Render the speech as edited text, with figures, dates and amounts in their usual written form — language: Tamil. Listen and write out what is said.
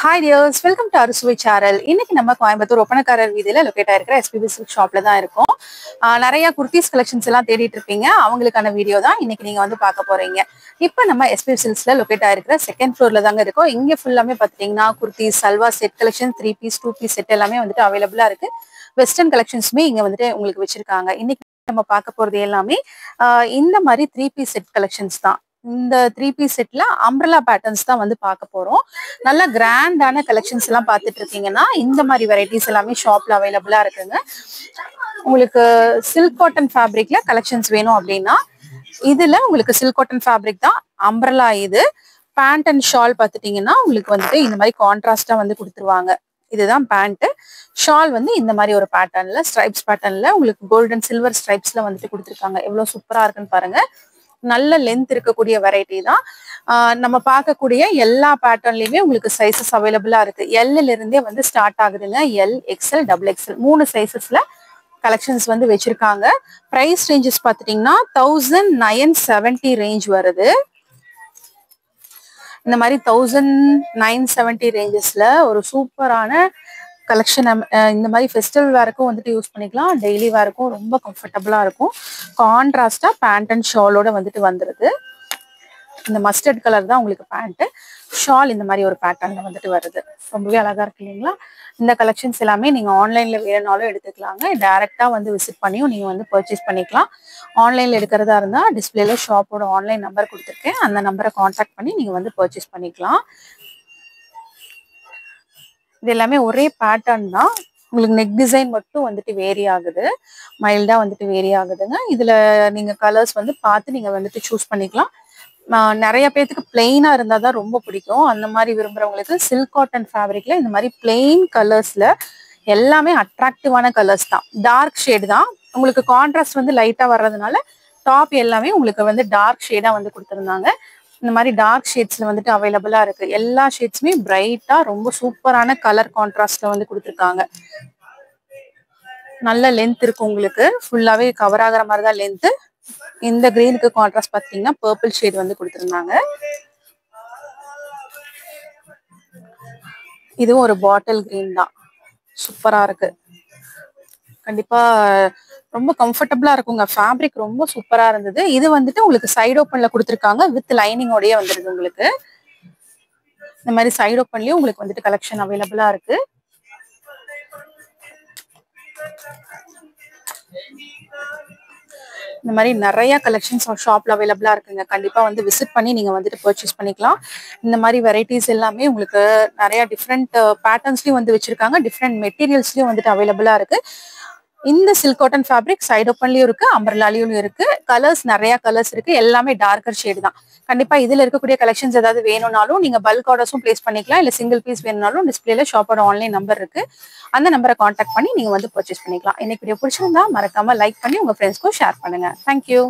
Hi dears, welcome to Arusui channel. இன்னைக்கு நம்ம கோயம்புத்தூர் ஒப்பனக்காரர் வீதியில லொகேட் ஆயிருக்கிற SPB Silk ஷாப்ல தான் இருக்கோம். நிறைய குர்தீஸ் கலெக்ஷன்ஸ் எல்லாம் தேடிட்டு இருப்பீங்க. அவங்களுக்கான வீடியோ தான் இன்னைக்கு நீங்க வந்து பார்க்க போறீங்க. இப்போ நம்ம SPB Silksல லொகேட் ஆயிருக்கிற செகண்ட் ஃப்ளோர்ல தாங்க இருக்கோம். இங்க ஃபுல்லாமே பாத்தீங்கன்னா kurtis, salwar set collection, 3 piece 2 piece set எல்லாமே வந்துட்டு அவைலபிளா இருக்கு. வெஸ்டர்ன் கலெக்ஷன்ஸுமே இங்க வந்துட்டு உங்களுக்கு வச்சிருக்காங்க. இன்னைக்கு நம்ம பார்க்க போறது எல்லாமே இந்த மாதிரி 3 பீஸ் செட் கலெக்ஷன்ஸ் தான். இந்த 3 பீஸ் செட்ல அம்ப்ரெல்லா பேட்டர்ன்ஸ் தான் வந்து பார்க்க போறோம். நல்ல கிராண்டான கலெக்ஷன்ஸ் எல்லாம் பார்த்துட்டு இருக்கீங்கன்னா இந்த மாதிரி வெரைட்டிஸ் எல்லாமே ஷாப்ல அவைலபிளா இருக்குங்க. உங்களுக்கு சில்க் காட்டன் ஃபேப்ரிக்ல கலெக்ஷன்ஸ் வேணும் அப்படின்னா இதுல உங்களுக்கு சில்க் காட்டன் ஃபேப்ரிக் தான் அம்ப்ரெல்லா. இது பேண்ட் அண்ட் ஷால் பார்த்துட்டீங்கன்னா உங்களுக்கு வந்துட்டு இந்த மாதிரி கான்ட்ராஸ்டா வந்து கொடுத்துருவாங்க. இதுதான் பேண்ட். ஷால் வந்து இந்த மாதிரி ஒரு பேட்டர்ன்ல ஸ்ட்ரைப்ஸ் பேட்டர்ன்ல உங்களுக்கு கோல்டன் சில்வர் ஸ்ட்ரைப்ஸ்ல வந்துட்டு கொடுத்துருக்காங்க. எவ்வளவு சூப்பரா இருக்குன்னு பாருங்க. நல்ல லென்த் இருக்கக்கூடிய வெரைட்டி தான். நம்ம பார்க்கக்கூடிய எல்லா பேட்டர்ன்லயுமே உங்களுக்கு சைசஸ் அவைலபிளா இருக்கு. எல்ல இருந்தே வந்து ஸ்டார்ட் ஆகுதுங்க. எல், எக்ஸ்எல், டபுள் எக்ஸ்எல் 3 சைசஸ்ல கலெக்ஷன்ஸ் வந்து வச்சிருக்காங்க. பிரைஸ் ரேஞ்சஸ் பார்த்துட்டீங்கன்னா 1970 ரேஞ்ச் வருது. இந்த மாதிரி 1970 ரேஞ்சஸ்ல ஒரு சூப்பரான கலெக்ஷன். இந்த மாதிரி ஃபெஸ்டிவல் வேருக்கும் வந்துட்டு யூஸ் பண்ணிக்கலாம். டெய்லி வேருக்கும் ரொம்ப கம்ஃபர்டபுளா இருக்கும். கான்ட்ராஸ்டா பேண்ட் அண்ட் ஷாலோட வந்துட்டு வந்துருது. இந்த மஸ்டர்ட் கலர் தான் உங்களுக்கு பேண்ட். ஷால் இந்த மாதிரி ஒரு பேட்டர்ன்ல வந்துட்டு வருது. ரொம்பவே அழகா இருக்கு இல்லைங்களா? இந்த கலெக்ஷன்ஸ் எல்லாமே நீங்க ஆன்லைன்ல வேணும்னாலும் எடுத்துக்கலாங்க. டைரக்டா வந்து விசிட் பண்ணியும் நீங்க வந்து பர்ச்சேஸ் பண்ணிக்கலாம். ஆன்லைன்ல எடுக்கிறதா இருந்தா டிஸ்பிளேல ஷாப்போட ஆன்லைன் நம்பர் கொடுத்துருக்கேன். அந்த நம்பரை கான்டாக்ட் பண்ணி நீங்க வந்து பர்ச்சேஸ் பண்ணிக்கலாம். இது எல்லாமே ஒரே பேட்டர்ன் தான். உங்களுக்கு நெக் டிசைன் மட்டும் வந்துட்டு வேரி ஆகுது. மைல்டா வந்துட்டு வேரி ஆகுதுங்க. இதுல நீங்க கலர்ஸ் வந்து பார்த்து நீங்க வந்துட்டு சூஸ் பண்ணிக்கலாம். நிறைய பேருக்கு பிளெயினா இருந்தா தான் ரொம்ப பிடிக்கும். அந்த மாதிரி விரும்புறவங்களுக்கு சில்க் காட்டன் ஃபேப்ரிக்ல இந்த மாதிரி பிளெயின் கலர்ஸ்ல எல்லாமே அட்ராக்டிவான கலர்ஸ் தான். டார்க் ஷேட் தான். உங்களுக்கு கான்ட்ராஸ்ட் வந்து லைட்டா வர்றதுனால டாப் எல்லாமே உங்களுக்கு வந்து டார்க் ஷேடா வந்து கொடுத்துருந்தாங்க. இந்த மாதிரி டார்க் ஷேட்ஸ்ல வந்துட்டு அவைலபிளா இருக்கு. எல்லா ஷேட்ஸுமே பிரைட்டா ரொம்ப சூப்பரான கலர் கான்ட்ராஸ்ட்ல வந்து கொடுத்துருக்காங்க. நல்ல லென்த் இருக்கு. உங்களுக்கு ஃபுல்லாவே கவர் ஆகிற மாதிரி தான் லென்த். இந்த கிரீனுக்கு கான்ட்ராஸ்ட் பார்த்தீங்கன்னா பர்பிள் ஷேட் வந்து கொடுத்துருந்தாங்க. இதுவும் ஒரு பாட்டில் கிரீன் தான். சூப்பரா இருக்கு. கண்டிப்பா ரொம்ப கம்ஃபர்டபுளா இருக்குங்க. ஃபேப்ரிக் ரொம்ப சூப்பரா இருந்தது. இது வந்துட்டு உங்களுக்கு சைடு ஓப்பன்ல கொடுத்துருக்காங்க. வித் லைனிங்கோடய வந்துருது. உங்களுக்கு இந்த மாதிரி சைடு ஓப்பன்லயும் உங்களுக்கு வந்துட்டு கலெக்ஷன் அவைலபிளா இருக்கு. இந்த மாதிரி நிறைய கலெக்ஷன்ஸ் ஷாப்ல அவைலபிளா இருக்குங்க. கண்டிப்பா வந்து விசிட் பண்ணி நீங்க வந்துட்டு பர்ச்சேஸ் பண்ணிக்கலாம். இந்த மாதிரி வெரைட்டிஸ் எல்லாமே உங்களுக்கு நிறைய டிஃப்ரெண்ட் பேட்டர்ன்ஸ்லயும் வந்து வச்சிருக்காங்க. டிஃப்ரெண்ட் மெட்டீரியல்ஸ்லயும் வந்துட்டு அவைலபிளா இருக்கு. இந்த சில்க் காட்டன் ஃபேப்ரிக் சைடு ஓப்பன்லயும் இருக்கு, அம்பர்லாலையும் இருக்கு. கலர்ஸ் நிறைய கலர்ஸ் இருக்கு. எல்லாமே டார்க்கர் ஷேடு தான். கண்டிப்பா இதுல இருக்கக்கூடிய கலெக்ஷன்ஸ் ஏதாவது வேணும்னாலும் நீங்க பல்க் ஆர்டர்ஸும் பிளேஸ் பண்ணிக்கலாம். இல்ல சிங்கிள் பீஸ் வேணும்னாலும் டிஸ்பிளேல ஷாப்போட ஆன்லைன் நம்பர் இருக்கு. அந்த நம்பரை கான்டாக்ட் பண்ணி நீங்க வந்து பர்ச்சேஸ் பண்ணிக்கலாம். இன்னைக்கு வீடியோ பிடிச்சிருந்தா மறக்காம லைக் பண்ணி உங்க ஃப்ரெண்ட்ஸ்க்கும் ஷேர் பண்ணுங்க. தேங்க்யூ.